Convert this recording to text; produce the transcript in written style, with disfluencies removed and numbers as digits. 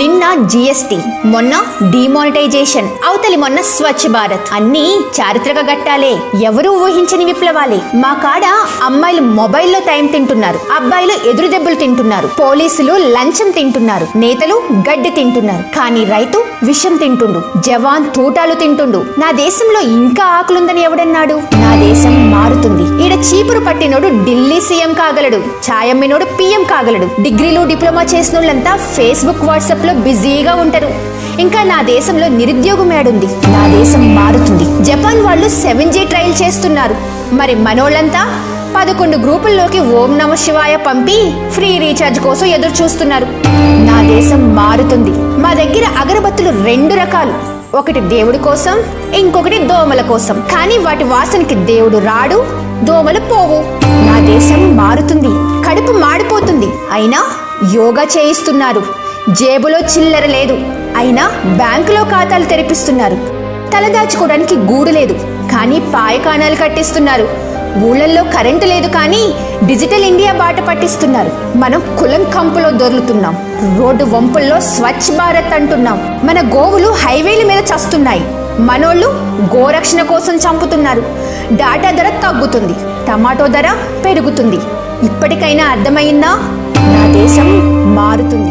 నిన్న జిఎస్టి, మొన్న డిమానిటైజేషన్, అవతలి మొన్న స్వచ్ఛ భారత్. అన్నీ చారిత్రక ఘట్టాలే, ఎవరూ ఊహించని విప్లవాలే. మా కాడ అమ్మాయిలు మొబైల్లో టైం తింటున్నారు, అబ్బాయిలు ఎదురు దెబ్బలు తింటున్నారు, పోలీసులు లంచం తింటున్నారు, నేతలు గడ్డి తింటున్నారు, కానీ రైతు విషం తింటుండు, జవాన్ తూటాలు తింటుండు. నా దేశంలో ఇంకా ఆకులుందని ఎవడన్నాడు? నా దేశం మారుతుంది. ఈడ చీపురు పట్టినోడు ఢిల్లీ సీఎం కాగలడు, ఛాయమ్మినోడు పిఎం కాగలడు. డిగ్రీలు డిప్లొమా చేసినోళ్ళంతా ఫేస్బుక్ వాట్సాప్ లో బిజీగా ఉంటారు. ఇంకా నా దేశంలో నిరుద్యోగం ఏడుంది? నా దేశం మారుతుంది. జపాన్ వాళ్ళు 7G ట్రయల్ చేస్తున్నారు, మరి మనోళ్ళంతా 11 గ్రూపుల్లోకి ఓం నమ శివాయ పంపి ఫ్రీ రీఛార్జ్ కోసం ఎదురు చూస్తున్నారు. నా దేశం మారుతుంది. మా దగ్గర అగరబత్తులు 2 రకాలు, ఒకటి దేవుడి కోసం, ఇంకొకటి దోమల కోసం. కానీ వాటి వాసనకి దేవుడు రాడు, దోమలు పోవు. నా దేశం మారుతుంది. కడుపు మాడిపోతుంది, అయినా యోగా చేయిస్తున్నారు. జేబులో చిల్లర లేదు, అయినా బ్యాంకులో ఖాతాలు తెరిపిస్తున్నారు. తలదాచుకోవడానికి గూడు లేదు, కానీ పాయకానాలు కట్టిస్తున్నారు. ఊళ్ళల్లో కరెంటు లేదు, కానీ డిజిటల్ ఇండియా బాట పట్టిస్తున్నారు. మనం కులం కంపులో దొర్లుతున్నాం, రోడ్డు వంపుల్లో స్వచ్ఛ భారత్ అంటున్నాం. మన గోవులు హైవేల మీద చస్తున్నాయి, మనోళ్ళు గోరక్షణ కోసం చంపుతున్నారు. డాటా ధర తగ్గుతుంది, టమాటో ధర పెరుగుతుంది. ఇప్పటికైనా అర్థమైందా? నా దేశం మారుతుంది.